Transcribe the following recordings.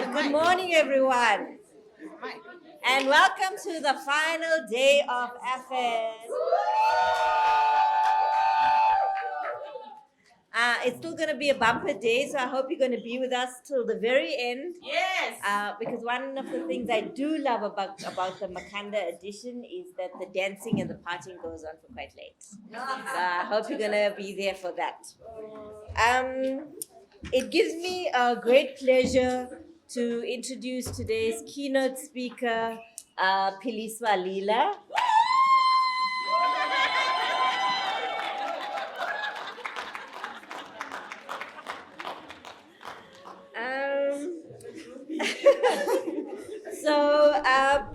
right, good morning, everyone. And welcome to the final day of Afems. It's still going to be a bumper day, so I hope you're going to be with us till the very end. Yes. Because one of the things I do love about the Makhanda edition is that the dancing and the partying goes on for quite late. So I hope you're going to be there for that. It gives me a great pleasure to introduce today's keynote speaker, Philiswa Lila.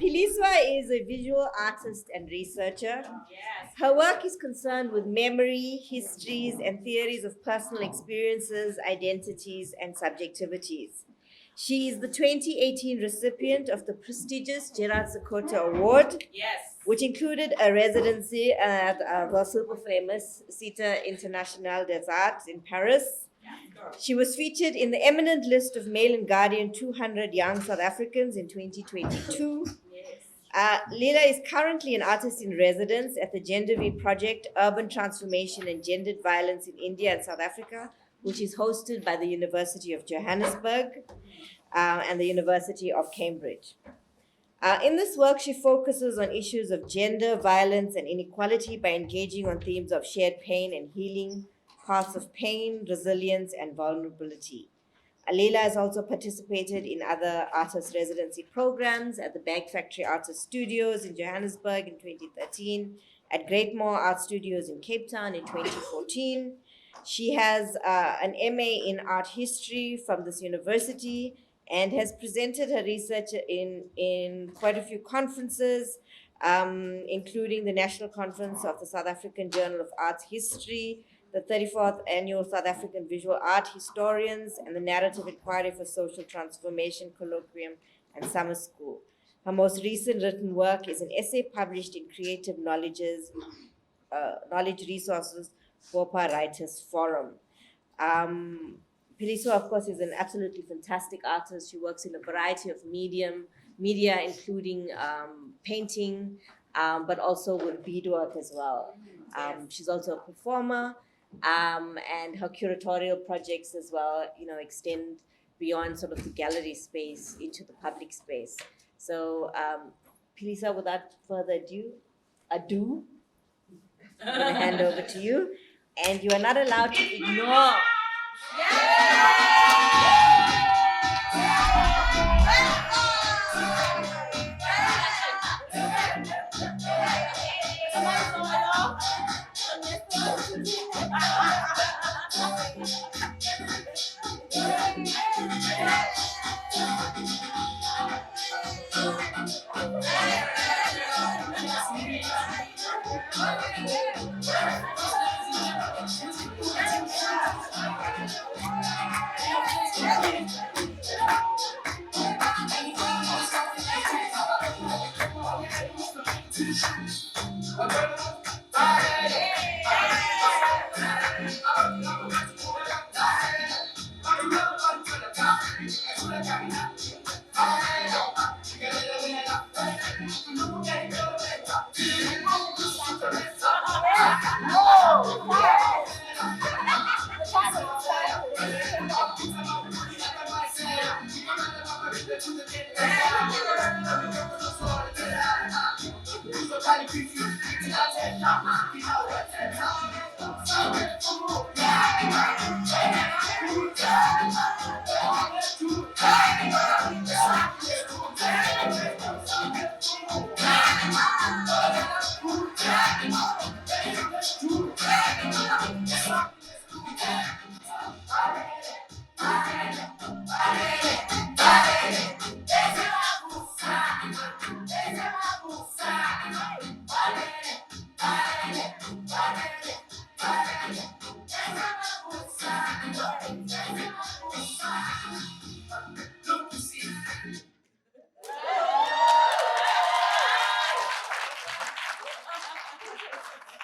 Philiswa is a visual artist and researcher. Yes. Her work is concerned with memory, histories, and theories of personal experiences, identities, and subjectivities. She is the 2018 recipient of the prestigious Gerard Sekoto Award, Yes. which included a residency at the super famous Cité Internationale des Arts in Paris. She was featured in the eminent list of Mail and Guardian 200 Young South Africans in 2022. Lila is currently an artist in residence at the Gender V Project, Urban Transformation and Gendered Violence in India and South Africa, which is hosted by the University of Johannesburg and the University of Cambridge. In this work, she focuses on issues of gender, violence, and inequality by engaging on themes of shared pain and healing, paths of pain, resilience, and vulnerability. Lila has also participated in other artist residency programs at the Bag Factory Artist Studios in Johannesburg in 2013, at Greatmore Art Studios in Cape Town in 2014. She has an MA in art history from this university and has presented her research in quite a few conferences, including the National Conference of the South African Journal of Arts History, the 34th Annual South African Visual Art Historians, and the Narrative Inquiry for Social Transformation Colloquium and Summer School. Her most recent written work is an essay published in Creative Knowledge Resources Bopa Writers Forum. Philiswa, of course, is an absolutely fantastic artist. She works in a variety of media, including painting, but also with beadwork as well. She's also a performer, and her curatorial projects as well, extend beyond sort of the gallery space into the public space. So, Philiswa, without further ado, I'm going to hand over to you, and you are not allowed to ignore.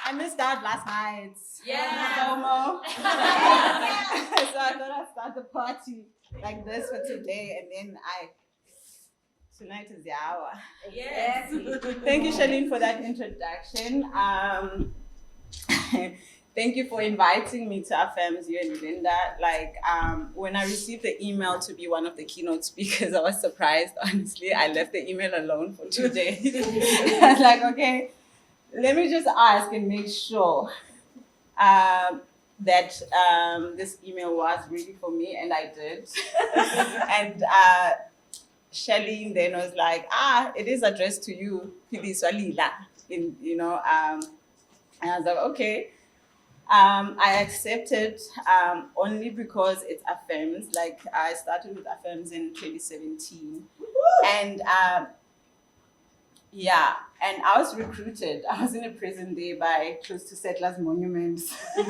I missed out last night. FOMO. So I thought I'd start the party like this for today, and then tonight is the hour. Yes. Thank you, Charlene, for that introduction. Thank you for inviting me to Afems, you and Linda. When I received the email to be one of the keynote speakers, I was surprised, honestly. I left the email alone for 2 days. I was like, okay, let me just ask and make sure that this email was really for me, and I did. And Charlene then was like, it is addressed to you, Philiswa Lila. And I was like, okay. I accepted only because it's Afems. Like, I started with Afems in 2017. And and I was recruited. I was in a prison there by close to Settlers Monuments. And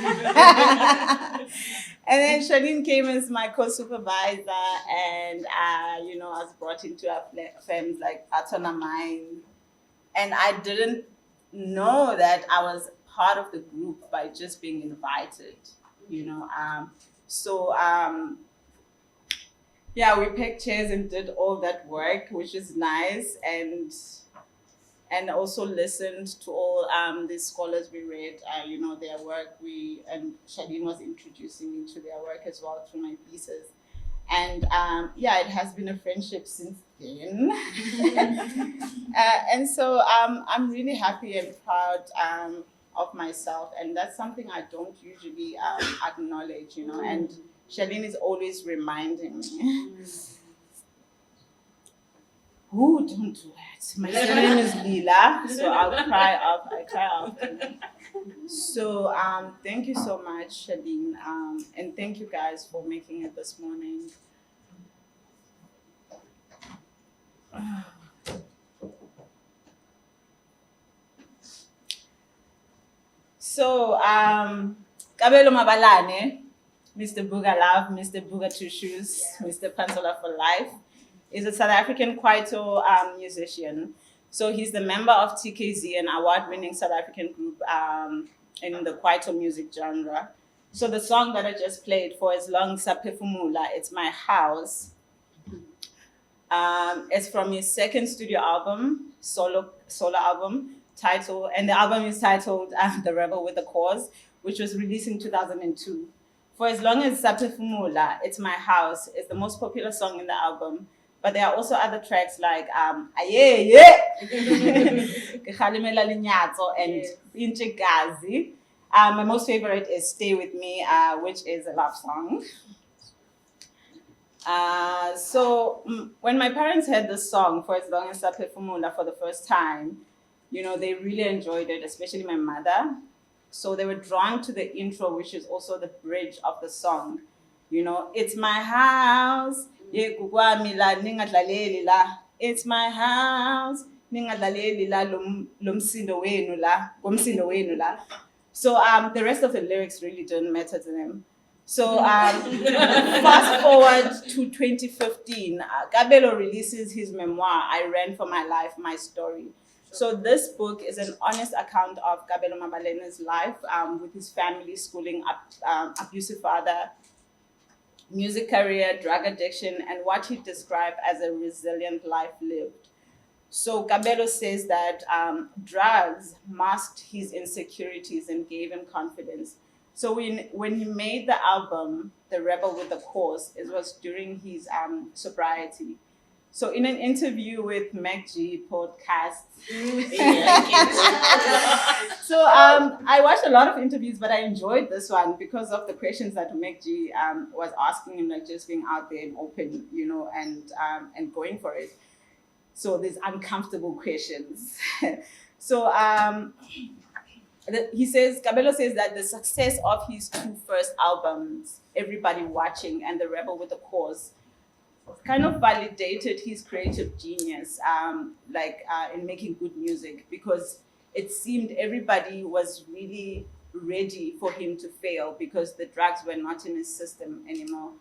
then Charlene came as my co-supervisor, and I was brought into Afems like Atona Mine. And I didn't know that I was part of the group by just being invited, we picked chairs and did all that work, which is nice, and also listened to all these scholars we read, their work. And Charlene was introducing me to their work as well through my pieces. And it has been a friendship since then. And so I'm really happy and proud of myself, and that's something I don't usually acknowledge, and Charlene is always reminding me. Ooh, don't do that. My name is Lila, so I cry often. So thank you so much, Charlene, and thank you guys for making it this morning. So, Kabelo Mabalane, Mr. Buga Love, Mr. Buga Two Shoes, Mr. Pansola for Life, is a South African kwaito musician. So he's the member of TKZ, an award-winning South African group in the kwaito music genre. So the song that I just played, For As Long Saphefumula, It's My House, it's from his second studio album, solo album, and the album is titled The Rebel with a Cause, which was released in 2002. For As Long as Saphefumula, It's My House is the most popular song in the album, but there are also other tracks like Aye, Kgalemela Lenyatso and Inche Gazi. My most favorite is Stay With Me, which is a love song. So when my parents heard this song, For As Long as Saphefumula, for the first time, they really enjoyed it, especially my mother. So they were drawn to the intro, which is also the bridge of the song. It's my house. It's my house. So the rest of the lyrics really didn't matter to them. So fast forward to 2015, Kabelo releases his memoir, I Ran for My Life, My Story. So this book is an honest account of Kabelo Mabalene's life with his family, schooling, abusive father, music career, drug addiction, and what he described as a resilient life lived. So Kabelo says that drugs masked his insecurities and gave him confidence. So when he made the album, The Rebel with a Cause, it was during his sobriety. So in an interview with MacG podcast, so I watched a lot of interviews, but I enjoyed this one because of the questions that MacG was asking him, like just being out there and open, and going for it. So these uncomfortable questions. So Kabelo says that the success of his two first albums, Everybody Watching and The Rebel with a Cause, kind of validated his creative genius, in making good music, because it seemed everybody was really ready for him to fail because the drugs were not in his system anymore.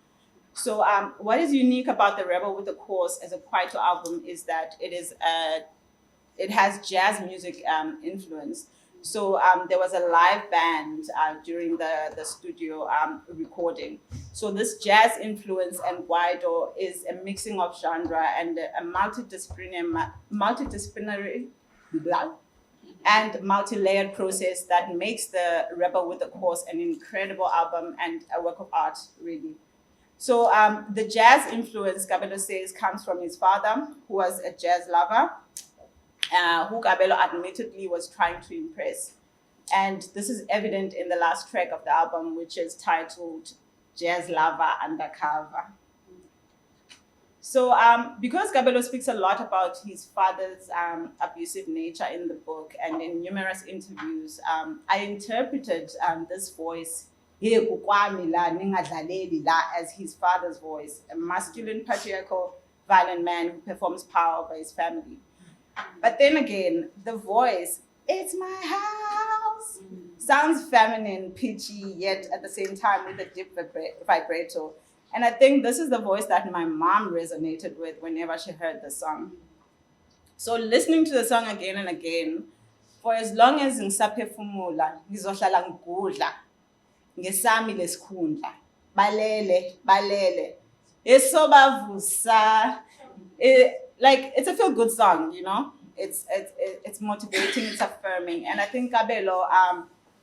So what is unique about The Rebel with a Cause as a kwaito album is that it has jazz music influence. So there was a live band during the studio recording. So this jazz influence and guaido is a mixing of genre and a multidisciplinary and multi-layered process that makes the Rebel with a Cause an incredible album and a work of art, really. So the jazz influence, Kabelo says, comes from his father, who was a jazz lover, who Kabelo admittedly was trying to impress. And this is evident in the last track of the album, which is titled Jazz Lover Undercover. So because Kabelo speaks a lot about his father's abusive nature in the book and in numerous interviews, I interpreted this voice, Kukwam Apha, as his father's voice, a masculine, patriarchal, violent man who performs power over his family. But then again, the voice, "It's my house," sounds feminine, pitchy, yet at the same time with a deep vibrato. And I think this is the voice that my mom resonated with whenever she heard the song. So listening to the song again and again, for as long as ngisaphefumula, ngizohlala ngigudla ngesami lesikhundla. Balele. Esobavusa. Like, it's a feel-good song, you know? It's motivating, it's affirming. And I think Kabelo,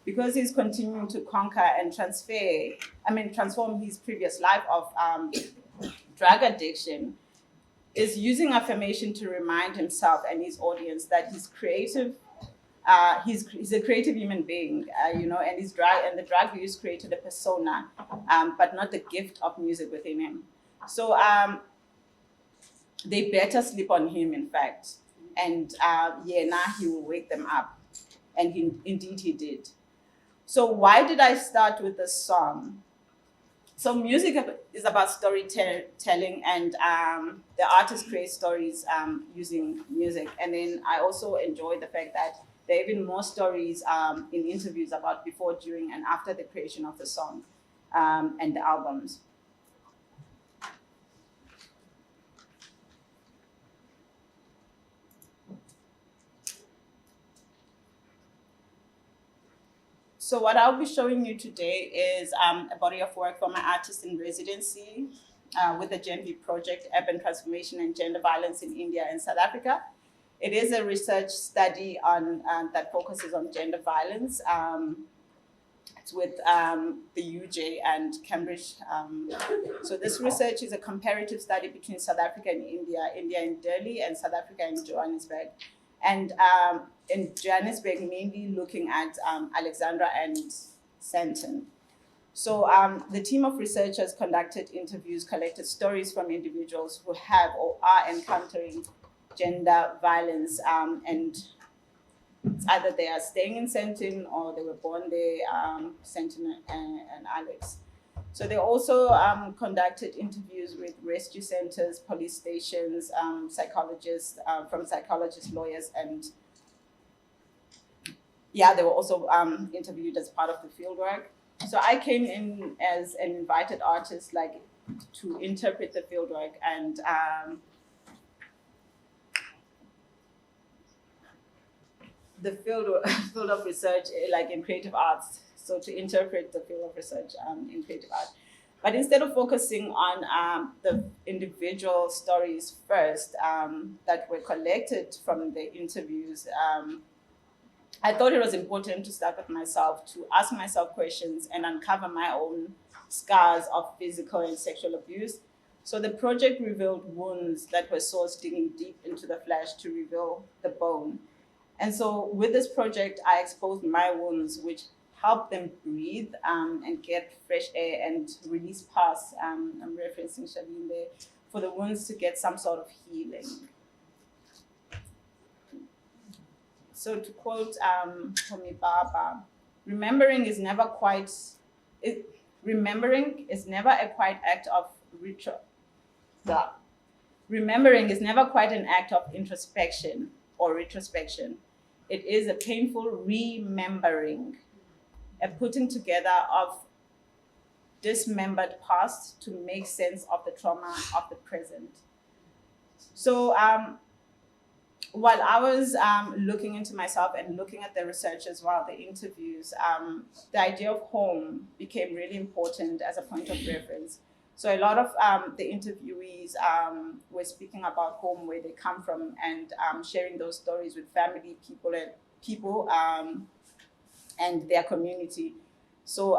because he's continuing to conquer and transform his previous life of drug addiction, is using affirmation to remind himself and his audience that he's creative. He's a creative human being, you know, and the drug use created a persona, but not the gift of music within him. So they better sleep on him, in fact, and now he will wake them up, and indeed he did. So why did I start with this song? So music is about storytelling, and the artist creates stories using music. And then I also enjoy the fact that there are even more stories in interviews about before, during, and after the creation of the song and the albums. So what I'll be showing you today is a body of work from my artist in residency with the Gen V project, Urban Transformation and Gender Violence in India and South Africa. It is a research study on that focuses on gender violence. It's with the UJ and Cambridge. So this research is a comparative study between South Africa and India, India in Delhi and South Africa in Johannesburg. And in Johannesburg, mainly looking at Alexandra and Sandton. So the team of researchers conducted interviews, collected stories from individuals who have or are encountering gender violence, and it's either they are staying in Sandton or they were born there, Sandton and Alex. So they also conducted interviews with rescue centers, police stations, psychologists, lawyers, and they were also interviewed as part of the fieldwork. So I came in as an invited artist, like, to interpret the fieldwork, and the field of research, like in creative arts. So to interpret the field of research in creative art. But instead of focusing on the individual stories first that were collected from the interviews, I thought it was important to start with myself, to ask myself questions and uncover my own scars of physical and sexual abuse. So the project revealed wounds that were sourced digging deep into the flesh to reveal the bone. And so with this project, I exposed my wounds, which help them breathe and get fresh air and release pus. I'm referencing Shabine there, for the wounds to get some sort of healing. So to quote Homi Baba, remembering is never a quiet act of Remembering is never quite an act of introspection or retrospection. It is a painful remembering, a putting together of dismembered past to make sense of the trauma of the present. So while I was looking into myself and looking at the research as well, the interviews, the idea of home became really important as a point of reference. So a lot of the interviewees were speaking about home, where they come from, and sharing those stories with family, people and their community. So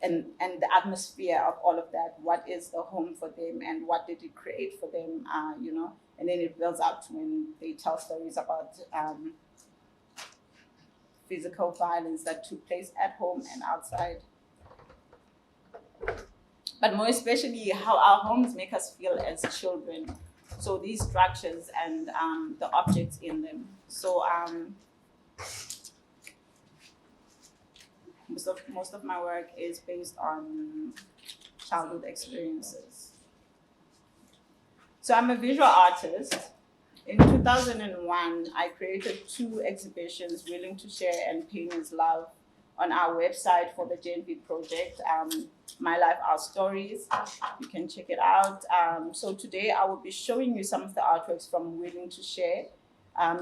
and the atmosphere of all of that. What is the home for them, and what did it create for them? And then it builds up to when they tell stories about physical violence that took place at home and outside. But more especially how our homes make us feel as children. So these structures and the objects in them. So most of my work is based on childhood experiences. So I'm a visual artist. In 2001, I created 2 exhibitions, Willing to Share and Pain is Love, on our website for the Gen V project, My Life, Our Stories. You can check it out. So today I will be showing you some of the artworks from Willing to Share.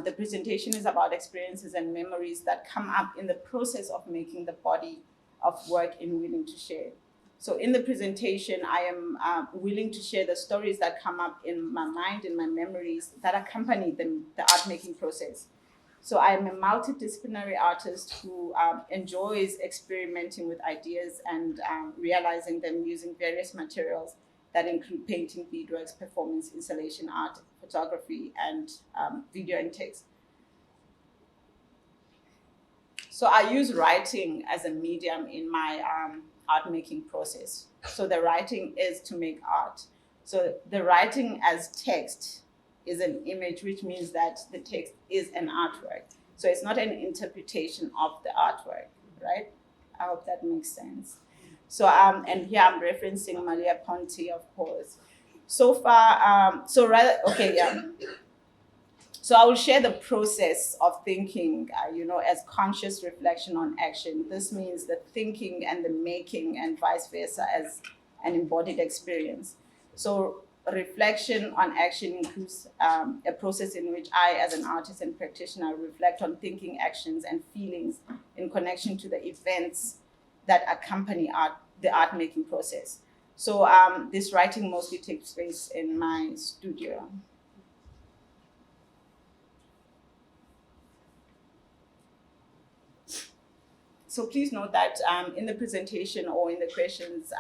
The presentation is about experiences and memories that come up in the process of making the body of work in Willing to Share. So in the presentation, I am willing to share the stories that come up in my mind, in my memories, that accompany the art-making process. So I am a multidisciplinary artist who enjoys experimenting with ideas and realizing them using various materials that include painting, beadworks, performance, installation art, photography, and video and text. So I use writing as a medium in my art making process. So the writing is to make art. So the writing as text is an image, which means that the text is an artwork. So it's not an interpretation of the artwork, right? I hope that makes sense. So and here I'm referencing Maria Ponti, of course. So far, so I will share the process of thinking, as conscious reflection on action. This means the thinking and the making, and vice versa, as an embodied experience. So reflection on action includes a process in which I, as an artist and practitioner, reflect on thinking, actions, and feelings in connection to the events that accompany the art making process. So this writing mostly takes place in my studio. So please note that in the presentation or in the questions,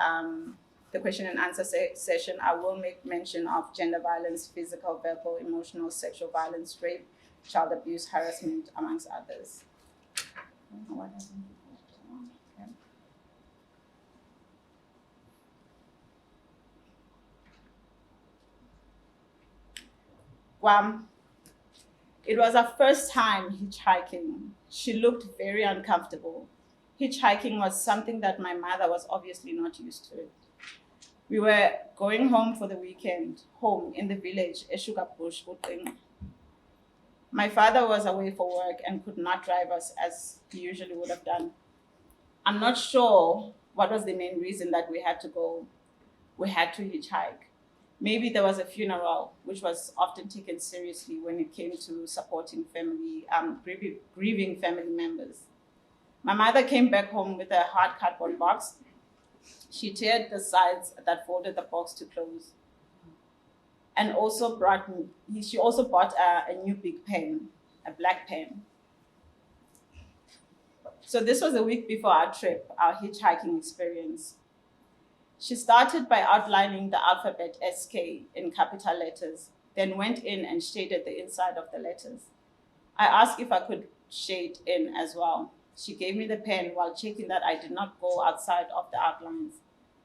the question and answer session, I will make mention of gender violence, physical, verbal, emotional, sexual violence, rape, child abuse, harassment, amongst others. What happened? Kukwam. It was her first time hitchhiking. She looked very uncomfortable. Hitchhiking was something that my mother was obviously not used to. We were going home for the weekend, home in the village, Eshukabush, Buteng. My father was away for work and could not drive us as he usually would have done. I'm not sure what was the main reason that we had to go. We had to hitchhike. Maybe there was a funeral, which was often taken seriously when it came to supporting family, grieving family members. My mother came back home with a hard cardboard box. She teared the sides that folded the box to close. And she also bought a new big pen, a black pen. So this was a week before our trip, our hitchhiking experience. She started by outlining the alphabet SK in capital letters, then went in and shaded the inside of the letters. I asked if I could shade in as well. She gave me the pen while checking that I did not go outside of the outlines,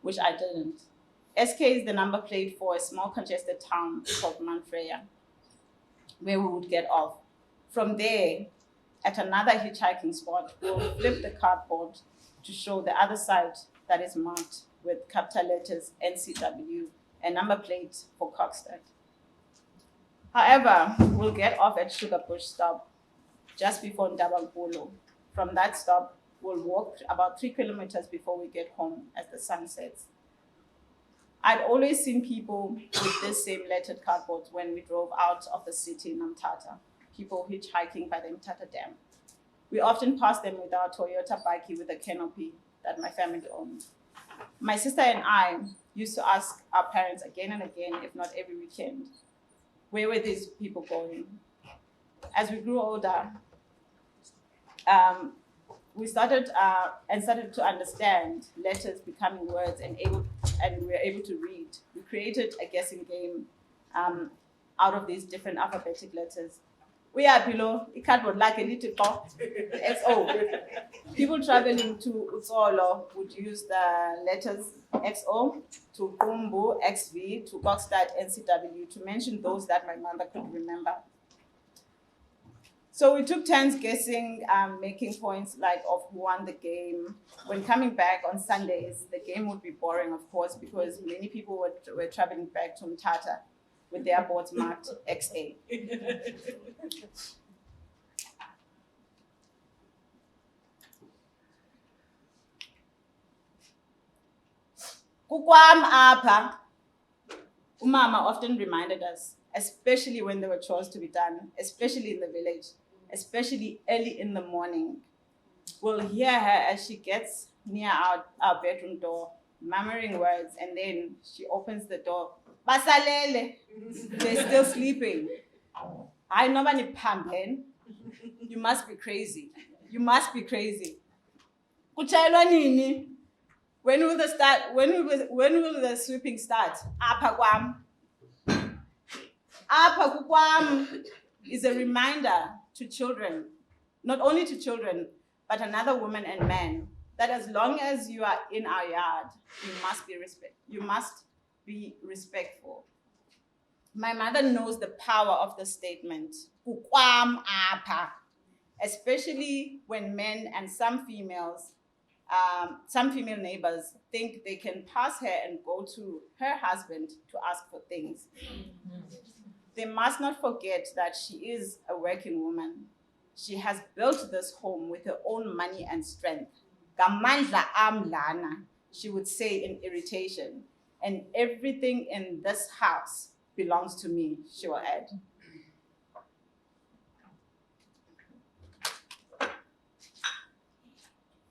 which I didn't. SK is the number plate for a small congested town called Manfreya, where we would get off. From there, at another hitchhiking spot, we'll flip the cardboard to show the other side that is marked with capital letters NCW, a number plate for Kokstad. However, we'll get off at Sugarbush stop just before Ndabankulu. From that stop, we'll walk about 3 kilometers before we get home as the sun sets. I'd always seen people with this same lettered cardboard when we drove out of the city in Mthatha, people hitchhiking by the Mthatha Dam. We often passed them with our Toyota bike with a canopy that my family owned. My sister and I used to ask our parents again and again, if not every weekend, where were these people going? As we grew older, we started to understand letters becoming words and we were able to read. We created a guessing game out of these different alphabetic letters. We are below a cardboard like a little XO. People traveling to Utsolo would use the letters XO, to Kumbu, XV, to Kokstad, NCW, to mention those that my mother could remember. So we took turns guessing, making points like of who won the game. When coming back on Sundays, the game would be boring, of course, because many people were traveling back to Mthatha with their boards marked XA. Kukwam Apha. Umama often reminded us, especially when there were chores to be done, especially in the village, especially early in the morning. We'll hear her as she gets near our bedroom door, murmuring words, and then she opens the door. Basalele! They're still sleeping. I know ni pampen. You must be crazy. You must be crazy. Kuchayelwa nini? When will the sweeping start? Apha kwam. Apha kukwam is a reminder to children, not only to children, but another woman and man, that as long as you are in our yard, you must be respectful. My mother knows the power of the statement, Kukwam Apha, especially when men and some female neighbors think they can pass her and go to her husband to ask for things. They must not forget that she is a working woman. She has built this home with her own money and strength. Gamandla amlana, she would say in irritation. And everything in this house belongs to me, she will add.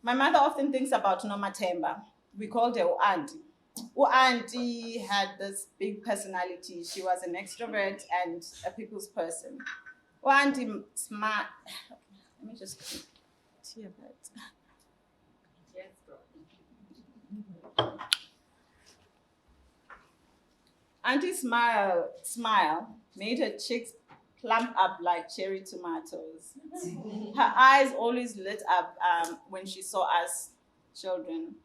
My mother often thinks about Nomathemba. We called her Auntie. Auntie had this big personality. She was an extrovert and a people's person. Auntie smart. Let me just tear that. Auntie's smile made her cheeks plump up like cherry tomatoes. Her eyes always lit up when she saw us children.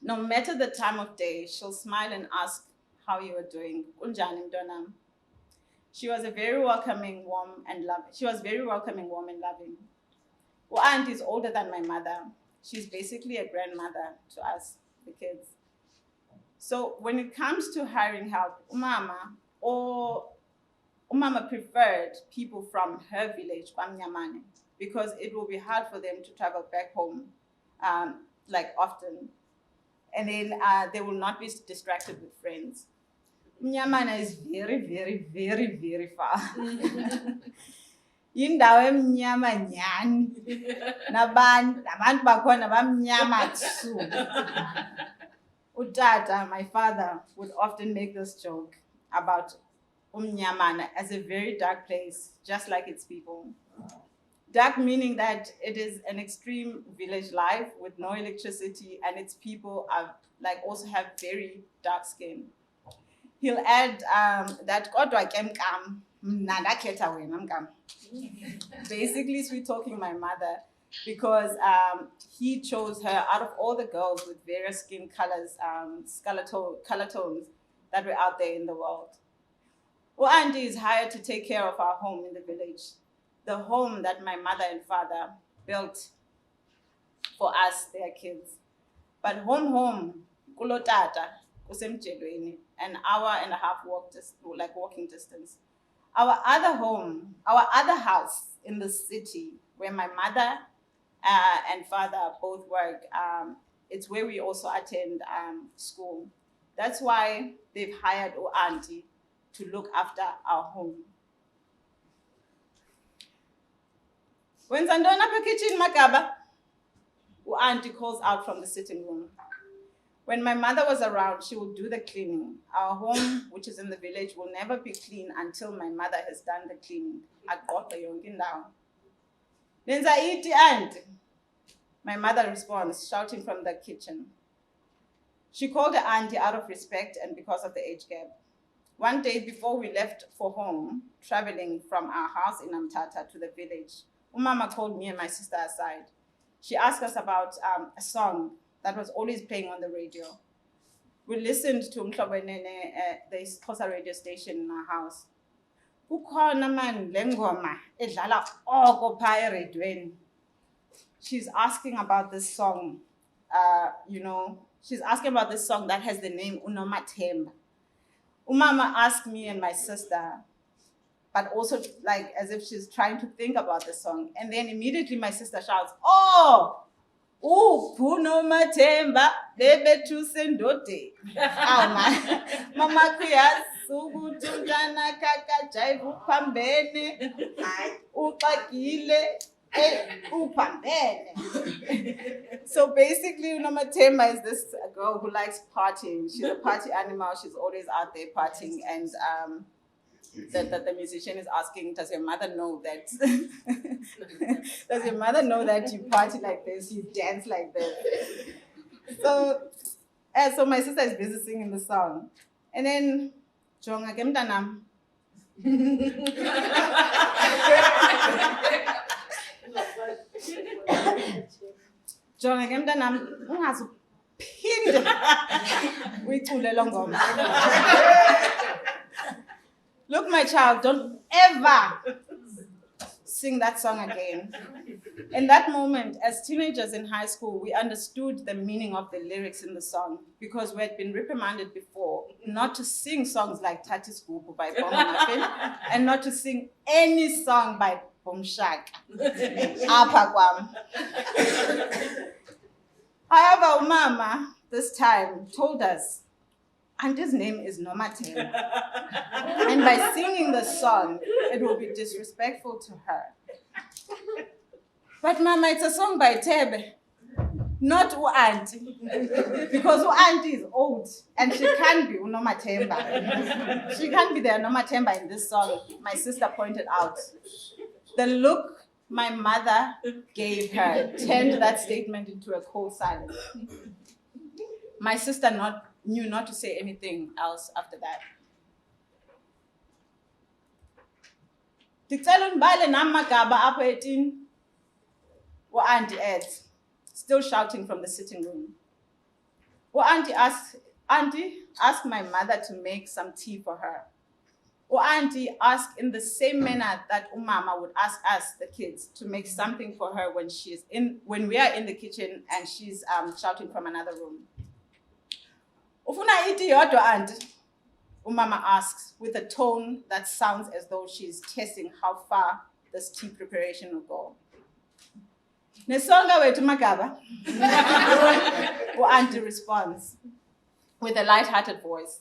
No matter the time of day, she'll smile and ask how you were doing. Kunjani mntanam? She was very welcoming, warm, and loving. Well, Aunt is older than my mother. She's basically a grandmother to us, the kids. So when it comes to hiring help, Umama preferred people from her village, Kwamnyamane, because it will be hard for them to travel back home often. And then they will not be distracted with friends. Mnyamana is very, very, very, very far. Yindawo emnyama nyani. Nabantu bakhona bamnyama tsu. Utata, my father, would often make this joke about Umnyamana as a very dark place, just like its people. Dark meaning that it is an extreme village life with no electricity, and its people are also have very dark skin. He'll add that kodwa ke mkam, mna ndakhetha wena mkam. Basically sweet talking my mother, because he chose her out of all the girls with various skin colors, color tones that were out there in the world. Well, Auntie is hired to take care of our home in the village, the home that my mother and father built for us, their kids. But home, kulotata, kusemjelweni, an hour and a half walking distance. Our other house in the city, where my mother and father both work, it's where we also attend school. That's why they've hired auntie to look after our home. When Sandona apha kitchen Magaba, auntie calls out from the sitting room. When my mother was around, she would do the cleaning. Our home, which is in the village, will never be clean until my mother has done the cleaning. Aqoqe yonke indawo. Nenza iti auntie. My mother responds, shouting from the kitchen. She called her auntie out of respect and because of the age gap. One day before we left for home, traveling from our house in Amtata to the village, Umama called me and my sister aside. She asked us about a song that was always playing on the radio. We listened to Mhlobonene, the Xhosa radio station in our house. Kukhona man le ngoma edlala oko pha eredweni. She's asking about this song, she's asking about this song that has the name Unomathemba. Umama asked me and my sister, but also like as if she's trying to think about the song. And then immediately my sister shouts, oh, Unomathemba, lebethu sendode. Mama kuyazi ukuthi umntana kakajayivela uphambene, uxakile. So basically, Unomathemba is this girl who likes partying. She's a party animal. She's always out there partying. And the musician is asking, does your mother know that? Does your mother know that you party like this, you dance like this? So my sister is busy singing the song. And then, Jonga ke mntanam. Jonga ke mntanam, ungazuphinde uyicule lo ngoma. Look, my child, don't ever sing that song again. In that moment, as teenagers in high school, we understood the meaning of the lyrics in the song because we had been reprimanded before not to sing songs like Tati Skupu by Afems and not to sing any song by Bomshak. Apha kwam. However, Mama this time told us, Auntie's name is Nomathemba. And by singing the song, it will be disrespectful to her. But Mama, it's a song by Tebe, not auntie. Because auntie is old and she can't be Unomathemba. She can't be the Unomathemba in this song, my sister pointed out. The look my mother gave her turned that statement into a cold silence. My sister knew not to say anything else after that. Ndicela undibale nami magaba apho etini. Auntie adds, still shouting from the sitting room. Auntie asked my mother to make some tea for her. Auntie asked in the same manner that Umama would ask us, the kids, to make something for her when we are in the kitchen and she's shouting from another room. Ufuna iti yodwa auntie? Umama asks with a tone that sounds as though she's testing how far this tea preparation will go. Nesonga wethu magaba. Auntie responds with a light-hearted voice.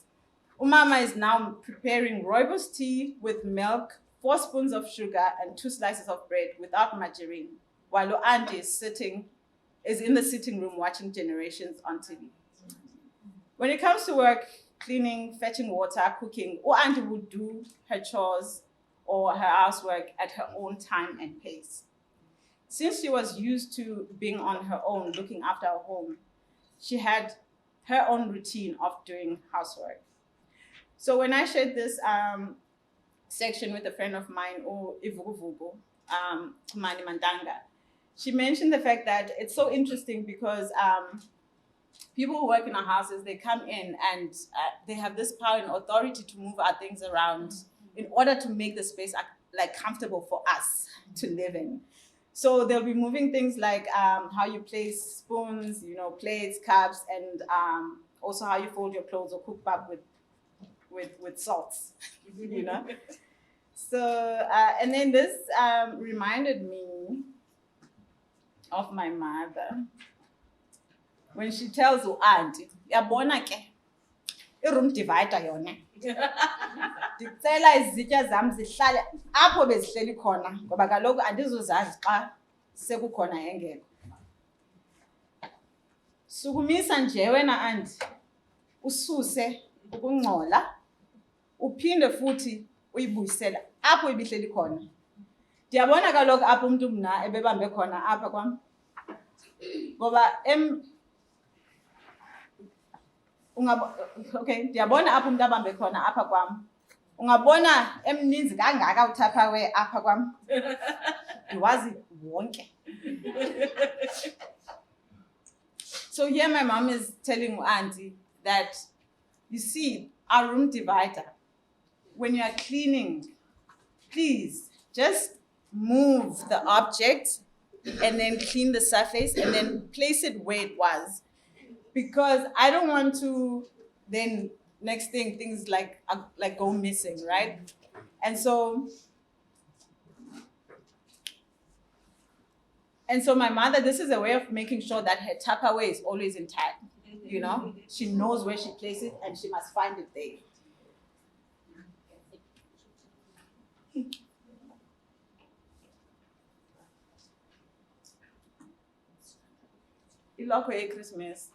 Umama is now preparing rooibos tea with milk, 4 spoons of sugar, and 2 slices of bread without margarine, while auntie is in the sitting room watching Generations on TV. When it comes to work, cleaning, fetching water, cooking, auntie would do her chores or her housework at her own time and pace. Since she was used to being on her own, looking after her home, she had her own routine of doing housework. So when I shared this section with a friend of mine, Ivuguvugu, Kumani Mandanga, she mentioned the fact that it's so interesting because people who work in our houses, they come in and they have this power and authority to move our things around in order to make the space like comfortable for us to live in. So they'll be moving things like how you place spoons, plates, cups, and also how you fold your clothes or cook up with salts, So, and then this reminded me of my mother when she tells auntie, "Yabona ke, i-room divider yona. Ndicela izitya zam zihlale apho bezihleli khona ngoba kaloku andizuzazi xa sekukhona engekho. Sukumisa nje wena anti, ususe ukungcola, uphinde futhi uyibuyisela apho ibihleli khona. Ndiyabona kaloku apho umuntu mna ebebambe khona apha kwam. Ngoba okay, ndiyabona apho umuntu abambe khona apha kwam. Ungabona emninzi kangaka uTupperware apha kwam. Ndiwazi wonke. So here my mom is telling auntie that, you see, our room divider, when you are cleaning, please just move the object and then clean the surface and then place it where it was. Because I don't want to then next thing things like go missing, right? And so my mother, this is a way of making sure that her Tupperware is always intact. You know, she knows where she places it and she must find it there. Ilokwe Christmas.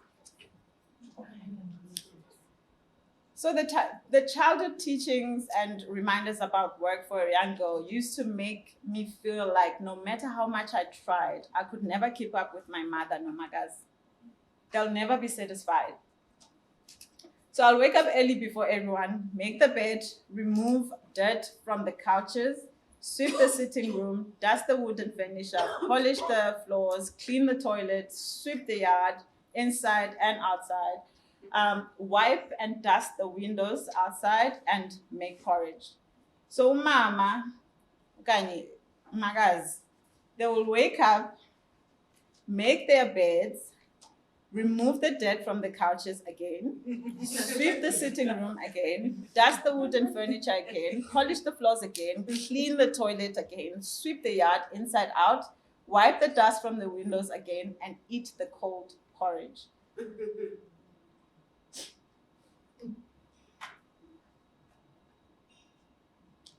So the childhood teachings and reminders about work for a young girl used to make me feel like no matter how much I tried, I could never keep up with my mother no magas. They'll never be satisfied. So I'll wake up early before everyone, make the bed, remove dirt from the couches, sweep the sitting room, dust the wooden furniture, polish the floors, clean the toilets, sweep the yard, inside and outside, wipe and dust the windows outside, and make porridge. So mama, kanye, magas, they will wake up, make their beds, remove the dirt from the couches again, sweep the sitting room again, dust the wooden furniture again, polish the floors again, clean the toilet again, sweep the yard inside out, wipe the dust from the windows again, and eat the cold porridge.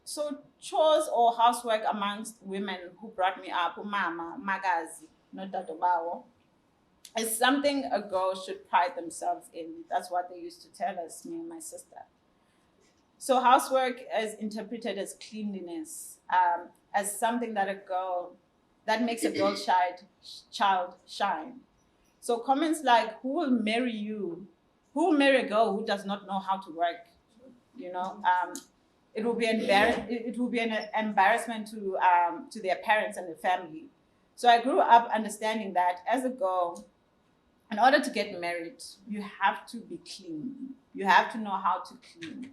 So chores or housework amongst women who brought me up, mama, magazi, not dadabawo, is something a girl should pride themselves in. That's what they used to tell us, me and my sister. So housework is interpreted as cleanliness, as something that makes a girl child shine. So comments like, who will marry you? Who will marry a girl who does not know how to work? You know, it will be an embarrassment to their parents and their family. So I grew up understanding that as a girl, in order to get married, you have to be clean. You have to know how to clean.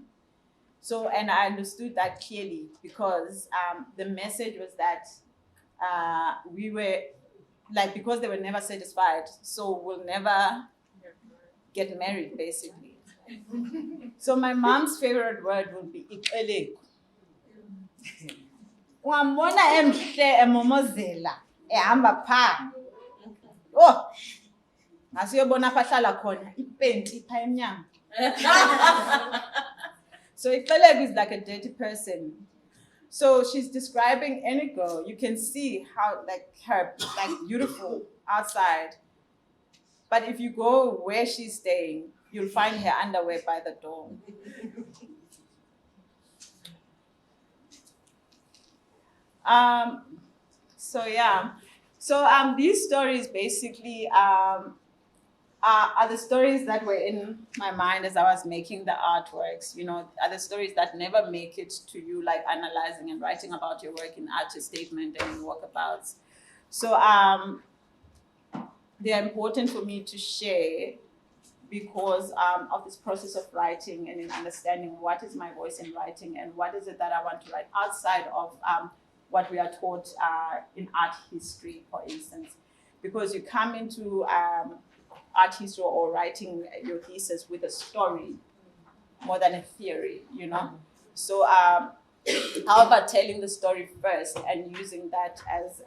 So, and I understood that clearly because the message was that we were, like, because they were never satisfied, so we'll never get married, basically. So my mom's favorite word would be iqeleko. Wambona emhle emomozela ehamba pha. Oh, ngasiyobona apha hlala khona ipenti pha emnyango. So iqeleko is like a dirty person. So she's describing any girl. You can see how her beautiful outside. But if you go where she's staying, you'll find her underwear by the door. So yeah. So these stories basically are the stories that were in my mind as I was making the artworks. You know, are the stories that never make it to you, like analyzing and writing about your work in artist statement and in walkabouts. So they are important for me to share because of this process of writing and in understanding what is my voice in writing and what is it that I want to write outside of what we are taught in art history, for instance. Because you come into art history or writing your thesis with a story more than a theory, you know? So how about telling the story first and using that as,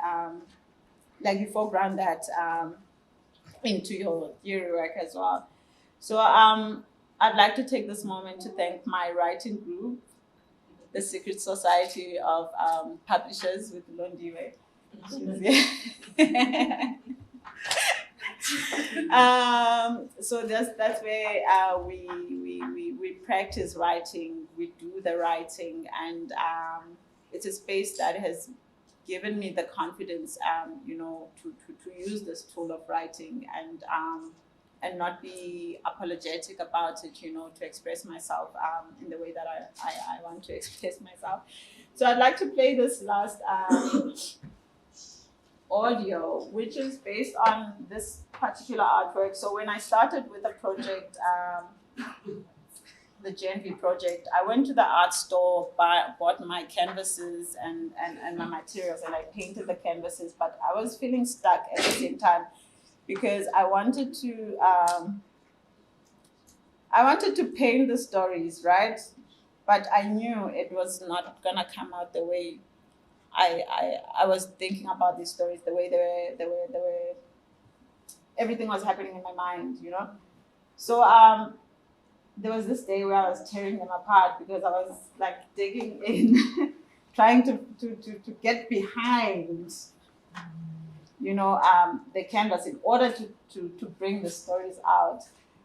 you foreground that into your theory work as well. So I'd like to take this moment to thank my writing group, the Secret Society of Publishers with Londiwe. So that's where we practice writing, we do the writing, and it's a space that has given me the confidence, to use this tool of writing and not be apologetic about it, to express myself in the way that I want to express myself. So I'd like to play this last audio, which is based on this particular artwork. So when I started with the project, the GNV project, I went to the art store, bought my canvases and my materials, and I painted the canvases, but I was feeling stuck at the same time because I wanted to paint the stories, right? But I knew it was not gonna come out the way I was thinking about these stories, the way they were, everything was happening in my mind, So there was this day where I was tearing them apart because I was like digging in, trying to get behind, the canvas in order to bring the stories out.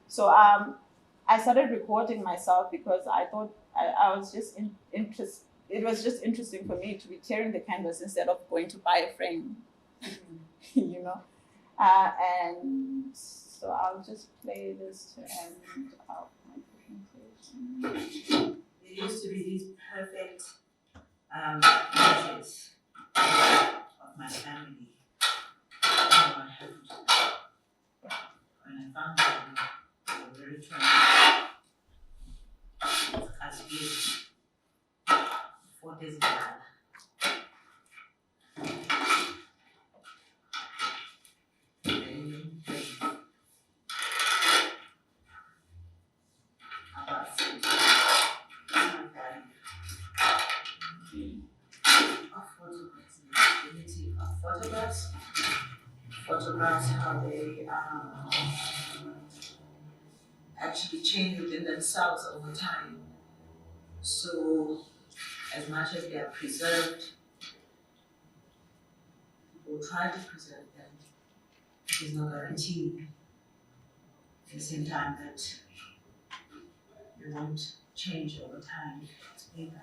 So I started recording myself because I thought I was just interested. It was just interesting for me to be tearing the canvas instead of going to buy a frame, and so I'll just play this to end up my presentation. There used to be these perfect images of my family. I don't know what happened to them. When I found them, they were very traumatic. As we 4 days ago. Photographs, how they actually change within themselves over time. So, as much as they are preserved, we'll try to preserve them. There's no guarantee at the same time that they won't change over time. It's paper.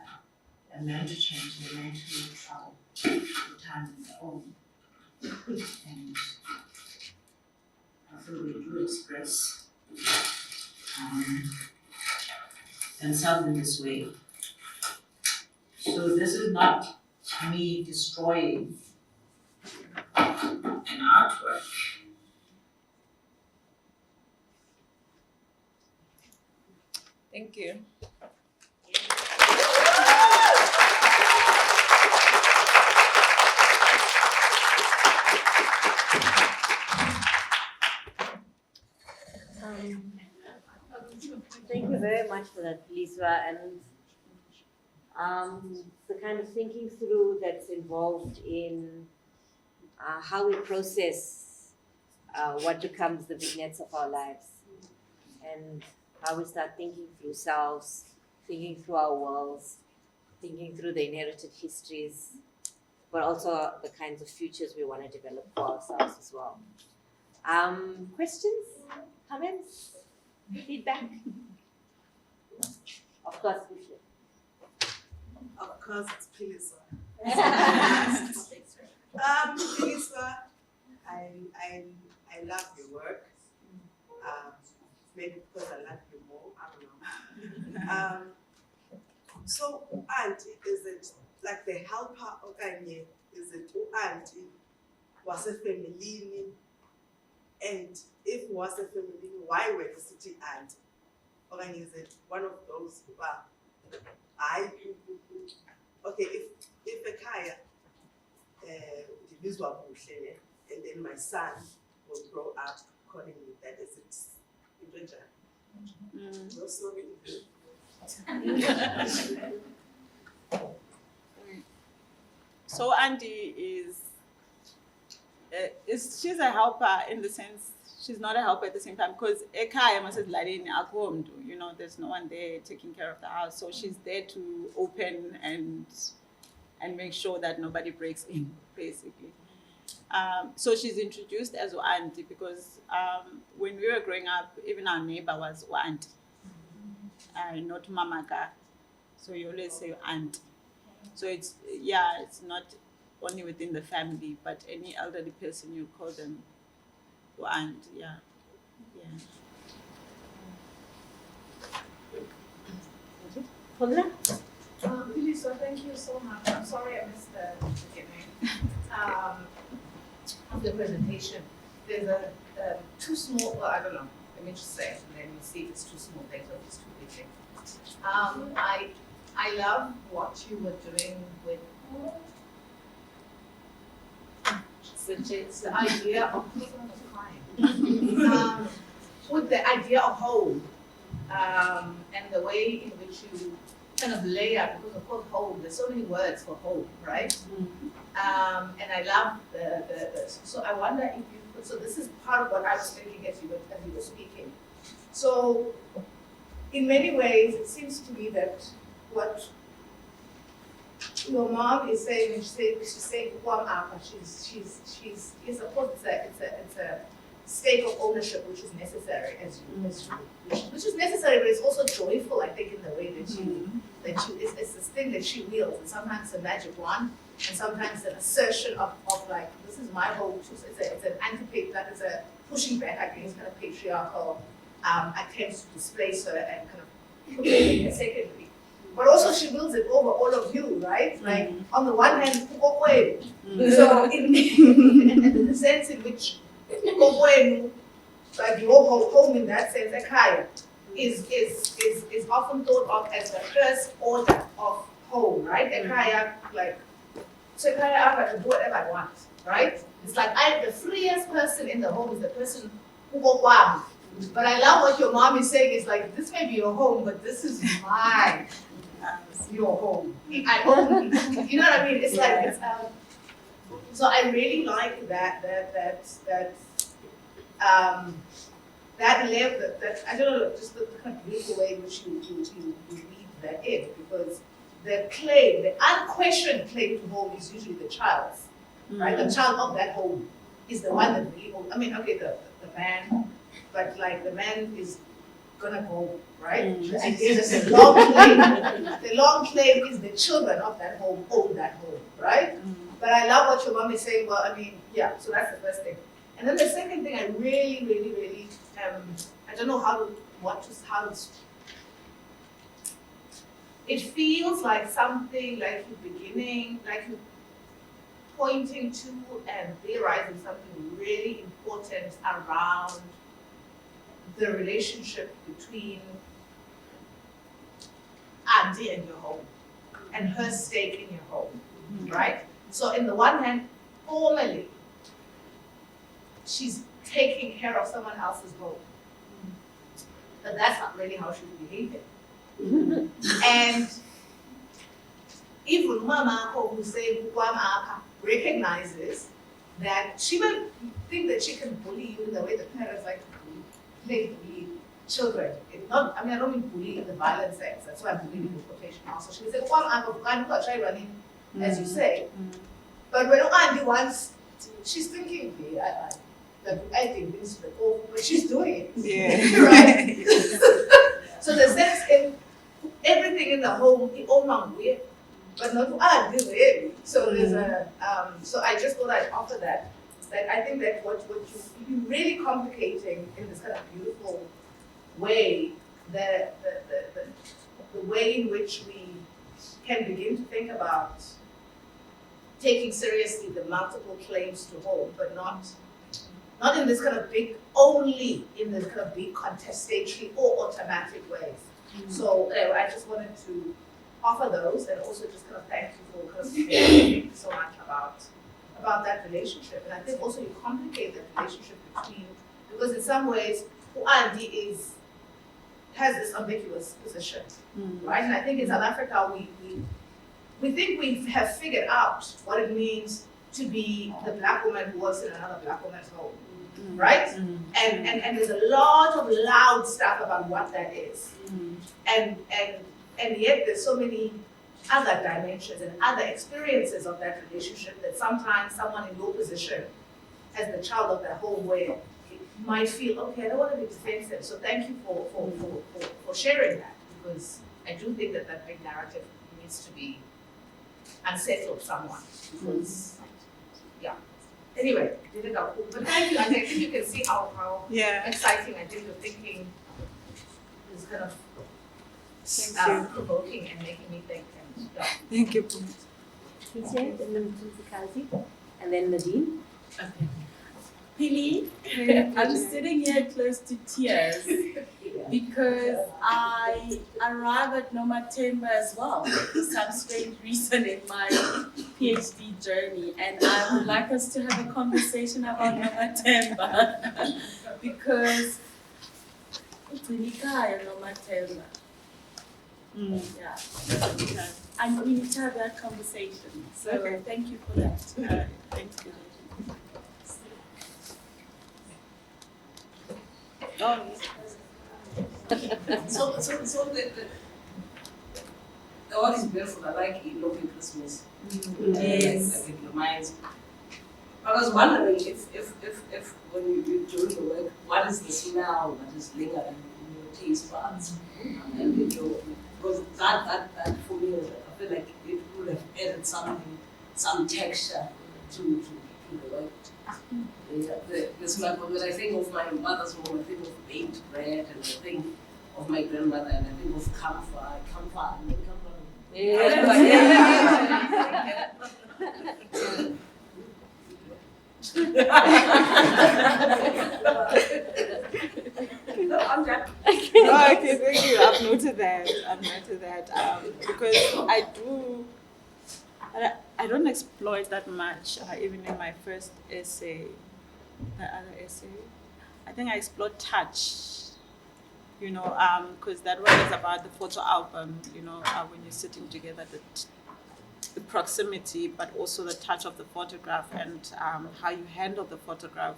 They're meant to change, they're meant to travel through time on their own. And I feel they do express themselves in this way. So this is not me destroying an artwork. Thank you. Thank you very much for that, Philiswa, and the kind of thinking through that's involved in how we process what becomes the vignettes of our lives, and how we start thinking through selves, thinking through our worlds, thinking through the inherited histories, but also the kinds of futures we want to develop for ourselves as well. Questions? Comments? Feedback? Of course, we should. Of course, it's Philiswa. Philiswa, I love your work. Maybe because I like you more, I don't know. So, auntie, is it like the helper okanye? Is it auntie was a family? And if was a family, why were the city auntie? Or is it one of those who are okay, if a kaya Philiswa Lila, and then my son will grow up calling me that as it's no sorry. So Andy is she's a helper in the sense she's not a helper at the same time because ekhaya masezilalini akukho mntu, you know, there's no one there taking care of the house, so she's there to open and make sure that nobody breaks in, basically. So she's introduced as auntie because when we were growing up, even our neighbor was auntie, not mamaka. So you always say aunt. So it's not only within the family, but any elderly person you call them aunt. Yeah. Philiswa, thank you so much. I'm sorry I missed the beginning of the presentation. There's too small, well, I don't know. Let me just say it and then we'll see if it's two small things or if it's too big things. I love what you were doing with the idea of with the idea of home and the way in which you kind of lay out, because of course home, there's so many words for home, right? And I love the so I wonder if you could, so this is part of what I was thinking as you were speaking. So in many ways it seems to me that what your mom is saying, and she's saying Kukwam Apha, she's of course it's a state of ownership which is necessary which is necessary, but it's also joyful, I think, in the way that it's this thing that she wields, and sometimes a magic wand, and sometimes an assertion of like, this is my home. It's an it's a pushing back against kind of patriarchal attempts to displace her and kind of put her in a secondary. But also she wields it over all of you, right? Like on the one hand, so in the sense in which like your home in that sense, ekhaya, is often thought of as the first order of home, right? Ekhaya, like, so ekhaya, I can do whatever I want, right? It's like the freest person in the home is the person who Kukwam. But I love what your mom is saying. Is like, this may be your home, but this is your home. I own it. You know what I mean? It's like it's so I really like that level, that I don't know, just the kind of beautiful way in which you read that in, because the unquestioned claim to home is usually the child's, right? The child of that home is the one that really owns. I mean, okay, the man, but like the man is gonna go, right? The idea is the long claim. The long claim is the children of that home own that home, right? But I love what your mom is saying. Well, I mean, yeah. So that's the first thing, and then the second thing, I really, I don't know how to. It feels like something like you're beginning, like you're pointing to and theorizing something really important around the relationship between Auntie and your home, and her stake in your home, right? So in the one hand, formally, she's taking care of someone else's home. But that's not really how she's behaving. And even Mama, who say Kukwam Apha, recognizes that she will think that she can bully you in the way the parents like to bully children. I don't mean bully in the violent sense. That's why I'm bullying in quotation marks. So she will say, Kukwam Apha, try running, as you say. But when Auntie wants, she's thinking, I think this is the goal, but she's doing it. Yeah. Right? So the sense in everything in the home, weird, but not really. So there's so I just thought I'd offer that. That I think that what you're really complicating in this kind of beautiful way, the way in which we can begin to think about taking seriously the multiple claims to home, but not in this kind of big, only in this kind of big contestatory or automatic ways. So anyway, I just wanted to offer those, and also just kind of thank you for thinking so much about that relationship. And I think also you complicate the relationship between, because in some ways, Uandi has this ambiguous position, right? And I think in South Africa, we think we have figured out what it means to be the black woman who works in another black woman's home. right? And there's a lot of loud stuff about what that is. And yet there's so many other dimensions and other experiences of that relationship that sometimes someone in your position as the child of the home where might feel, okay, I don't want to be defensive. So thank you for sharing that, because I do think that that big narrative needs to be unsettled someone. Because, yeah. Anyway, but thank you. And I think you can see how exciting I think your thinking is kind of provoking and making me think. And, yeah. Thank you. Teacher, and then Nadine. Okay. Philly, I'm sitting here close to tears because I arrive at Nomathemba as well for some strange reason in my PhD journey, and I would like us to have a conversation about Nomathemba because it's Nomathemba. Yeah, and we need to have that conversation. So thank you for that. Thank you. So the work is beautiful. I like Ethiopian Christmas. Yes. Like it reminds. I was wondering if when you're doing the work, what is the smell that is lingering in your taste buds? And because that for me, I feel like it would have added some texture to the work. The smell. When I think of my mother's home, I think of baked bread, and I think of my grandmother, and I think of camphor. No, I'm done. Okay, thank you. I've noted that. Because I don't explore it that much, even in my first essay, the other essay. I think I explored touch, because that one is about the photo album, when you're sitting together, the proximity, but also the touch of the photograph and how you handle the photograph,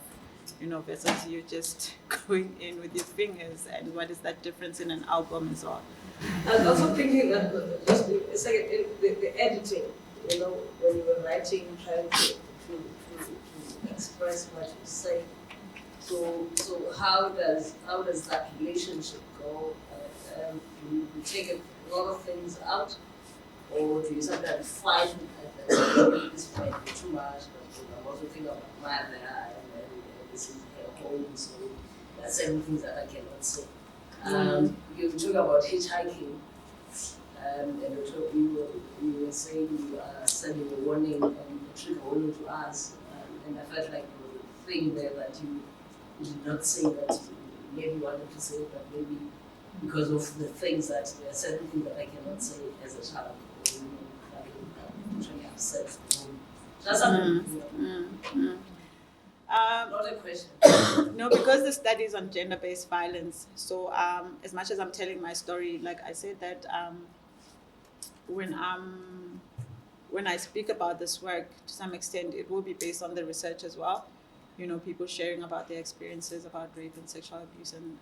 versus you just going in with your fingers, and what is that difference in an album as well. I was also thinking that it's like the editing, when you were writing, trying to express what you say. So how does that relationship go? Do you take a lot of things out, or do you sometimes fight with that? This might be too much, but I'm also thinking about my mother, and this is her home, so there are certain things that I cannot say. You talk about hitchhiking, and you were saying you are sending a warning and a trigger warning to us, and I felt like there was a thing there that you did not say that you maybe wanted to say, but maybe because of the things that there are certain things that I cannot say as a child, or I'm totally upset. That's something. Not a question. No, because the study is on gender-based violence. So as much as I'm telling my story, like I said that when I speak about this work, to some extent, it will be based on the research as well. People sharing about their experiences about rape and sexual abuse and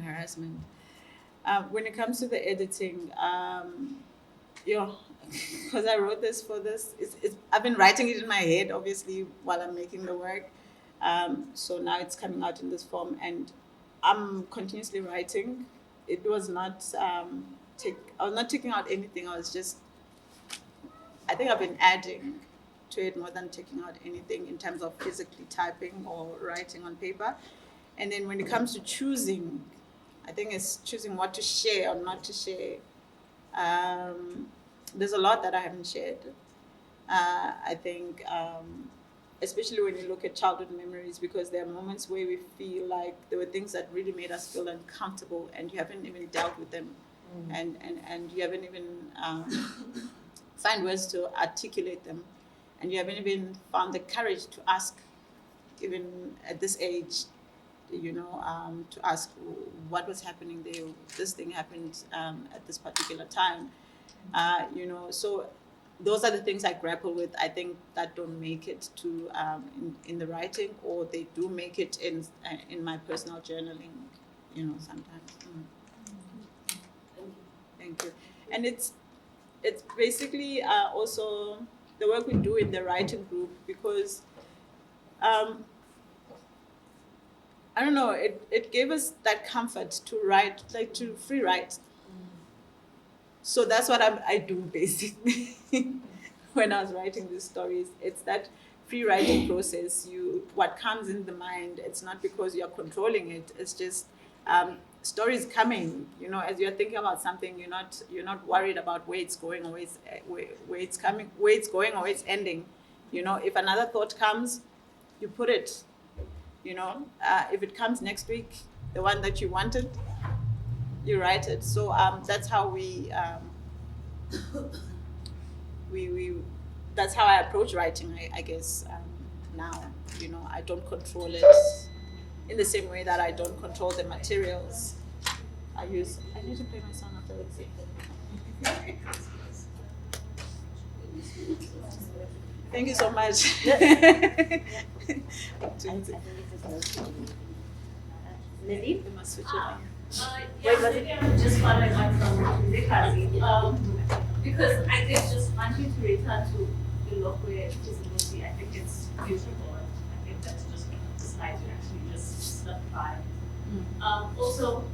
harassment. When it comes to the editing, because I wrote this for this, I've been writing it in my head, obviously, while I'm making the work. So now it's coming out in this form, and I'm continuously writing. It was not, I was not taking out anything. I think I've been adding to it more than taking out anything in terms of physically typing or writing on paper. And then when it comes to choosing, I think it's choosing what to share or not to share. There's a lot that I haven't shared. I think, especially when you look at childhood memories, because there are moments where we feel like there were things that really made us feel uncomfortable, and you haven't even dealt with them, and you haven't even find words to articulate them, and you haven't even found the courage to ask, even at this age, to ask what was happening there. This thing happened at this particular time. So those are the things I grapple with. I think that don't make it to in the writing, or they do make it in my personal journaling, sometimes. Thank you. And it's basically also the work we do in the writing group, because I don't know, it gave us that comfort to write, like to free write. So that's what I do basically when I was writing these stories. It's that free writing process. What comes in the mind, it's not because you're controlling it. It's just stories coming. As you're thinking about something, you're not worried about where it's going or where it's coming, where it's going or where it's ending. If another thought comes, you put it. If it comes next week, the one that you wanted, you write it. So that's how we that's how I approach writing, I guess, now. I don't control it in the same way that I don't control the materials I use. I need to play my song after this. Thank you so much. Lily? We must switch it on. Maybe I'm just following on from Vikazi, because I did just want you to return to the Lokwe visibility. I think it's beautiful, and I think that's just a slide to actually just slip by. Also,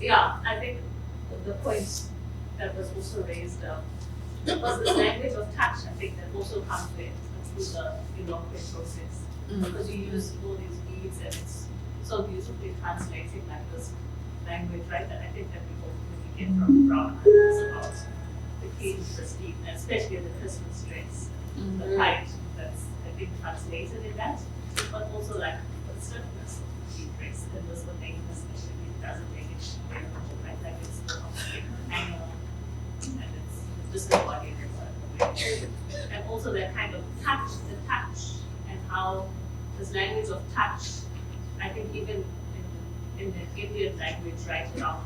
I think the point that was also raised was the language of touch. I think that also comes with through the Lokwe process, because you use all these beads and it's so beautifully translating like this language, right? That I think that we both really get from Brown is about the King, the Steve, especially the Christmas dress, the pride that's I think translated in that, but also like the stiffness of the dress and this one thing, especially it doesn't make it right? Like it's still annual and it's just embodied in a way. And also that kind of touch, the touch and how this language of touch, I think even in the Indian language, right, around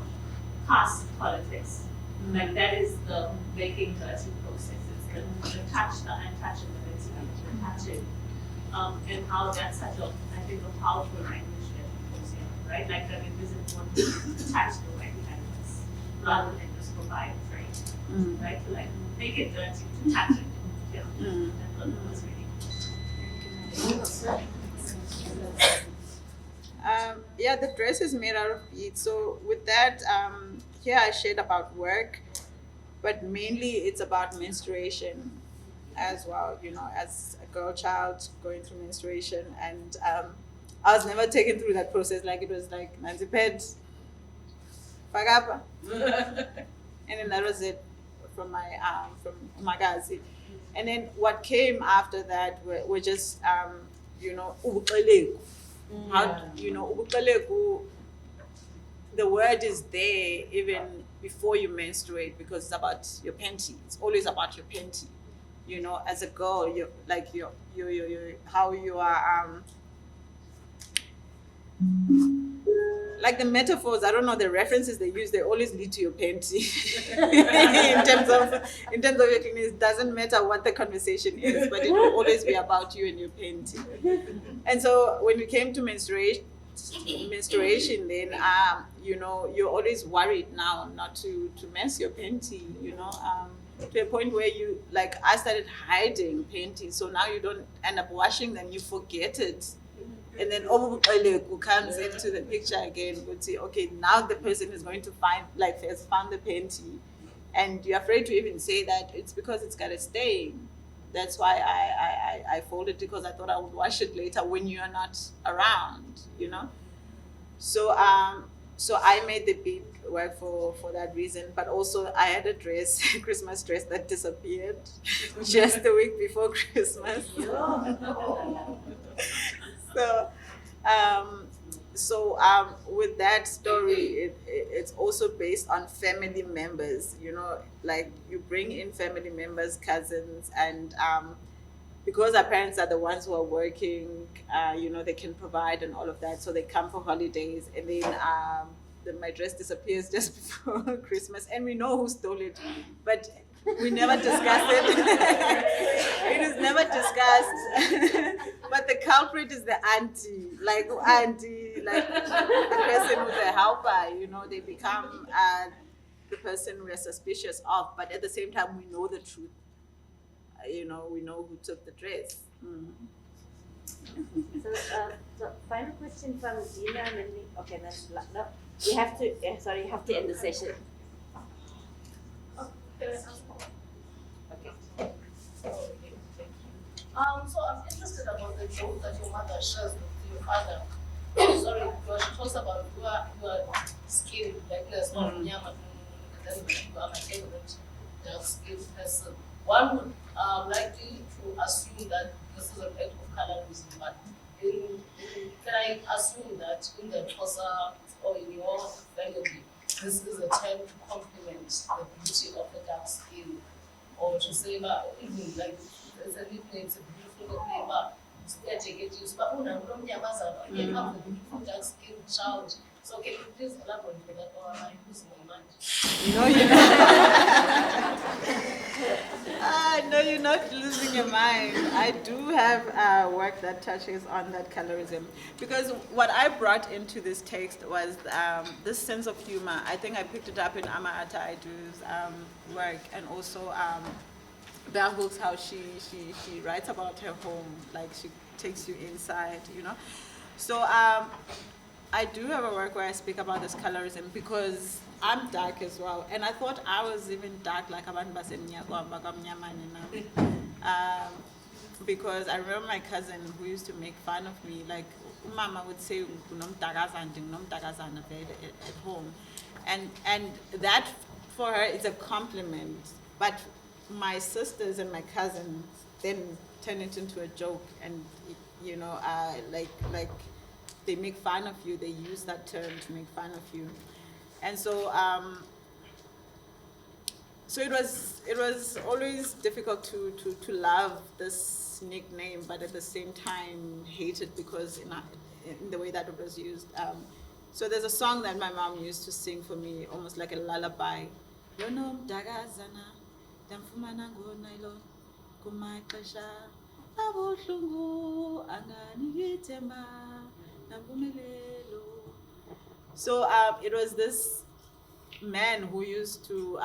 caste politics. Like that is the making dirty process. It's the touch, the untouchability, the touching. And how that's such a, I think, a powerful language that goes in, right? Like that it is important to touch the way language rather than just provide frame, right? To like make it dirty, to touch it. Yeah. That was really the dress is made out of beads. So with that, here I shared about work, but mainly it's about menstruation as well. As a girl child going through menstruation, and I was never taken through that process. Like it was like Nancy Ped, Pagapa, and then that was it from from Magazi. And then what came after that were just ubuqeleku. How ubuqeleku, the word is there even before you menstruate, because it's about your panty. It's always about your panty. As a girl, you're like you how you are like the metaphors, I don't know, the references they use, they always lead to your panty. in terms of your cleanness, it doesn't matter what the conversation is, but it will always be about you and your panty. And so when it came to menstruation, then you're always worried now not to mess your panty, to a point where you, like, I started hiding panties, so now you don't end up washing them, you forget it. And then who comes into the picture again, would say, okay, now the person is going to has found the panty, and you're afraid to even say that it's because it's got a stain. That's why I folded it, because I thought I would wash it later when you're not around, So I made the bead work for that reason, but also I had a dress, a Christmas dress that disappeared just the week before Christmas. So with that story, it's also based on family members, like you bring in family members, cousins, and because our parents are the ones who are working, they can provide and all of that. So they come for holidays, and then my dress disappears just before Christmas, and we know who stole it. But We never discuss it. It is never discussed. But the culprit is the auntie, like the person who's a helper. You know, they become the person we're suspicious of. But at the same time, we know the truth. You know, we know who took the dress. So final question from Dina, and then okay, that's no. We have to. Sorry, you have to end the session. Okay. So I'm interested about the joke that your mother shares with your father. Sorry, because she talks about your skin, blackness, or nyama, and then you are my favorite dark skin person. One would likely to assume that this is an act of colorism, but can I assume that in the Xhosa or in your family, this is a term to compliment the beauty of the dark skin, or to say, even like it's a nickname, it's a beautiful nickname, but I take it used, but you have a beautiful dark skinned child. So can you please elaborate on that, or am I losing my mind? No, you're not. No, you're not losing your mind. I do have work that touches on that colorism, because what I brought into this text was this sense of humor. I think I picked it up in Ama Ata Aidu's work, and also Bell Hooks, how she writes about her home, like she takes you inside, you know. So I do have a work where I speak about this colorism because I'm dark as well, and I thought I was even dark like abantu basemnyama now. Because I remember my cousin who used to make fun of me, like Mama would say at home, and that for her is a compliment, but my sisters and my cousins then turn it into a joke, and you know, like they make fun of you. They use that term to make fun of you, and so so it was always difficult to love this nickname, but at the same time hate it because in the way that it was used. So there's a song that my mom used to sing for me, almost like a lullaby. Damfumana ngonailo kumaxesha abuhlungu anganithemba nampumelelo. So it was this man who used to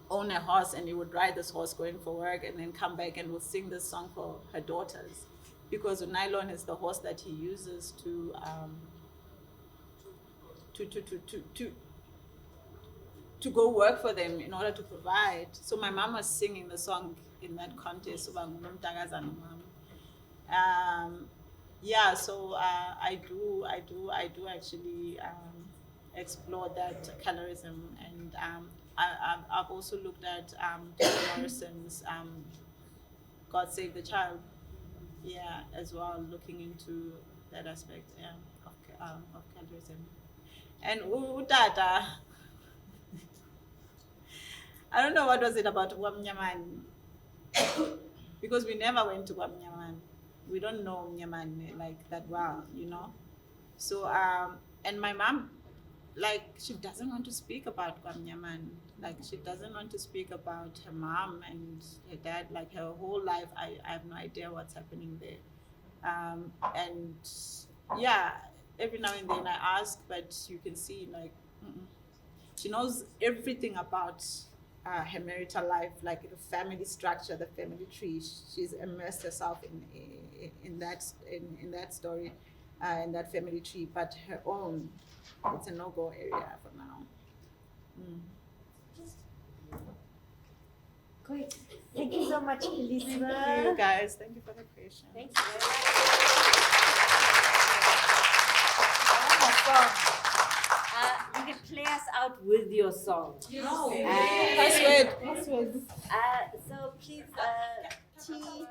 own a horse, and he would ride this horse going for work and then come back and would sing this song for her daughters, because Nylon is the horse that he uses to go work for them in order to provide. So my mom was singing the song in that context. Yeah, so I do actually explore that colorism, and I've also looked at Toni Morrison's God Save the Child, yeah, as well, looking into that aspect, yeah, of colorism. And Utata, I don't know what was it about Wamnyaman, because we never went to Wamnyaman. We don't know Mnyaman like that well, you know. So and my mom, like, she doesn't want to speak about Wamnyaman. Like, she doesn't want to speak about her mom and her dad. Like, her whole life, I have no idea what's happening there. And yeah, every now and then I ask, but you can see, like, she knows everything about her marital life, like the family structure, the family tree. She's immersed herself in that story, in that family tree. But her own, it's a no-go area for now. Great. Thank you so much, Philiswa. Thank you, guys. Thank you for the question. Thank you very much. You can play us out with your song. No. Password. Password. So please, T.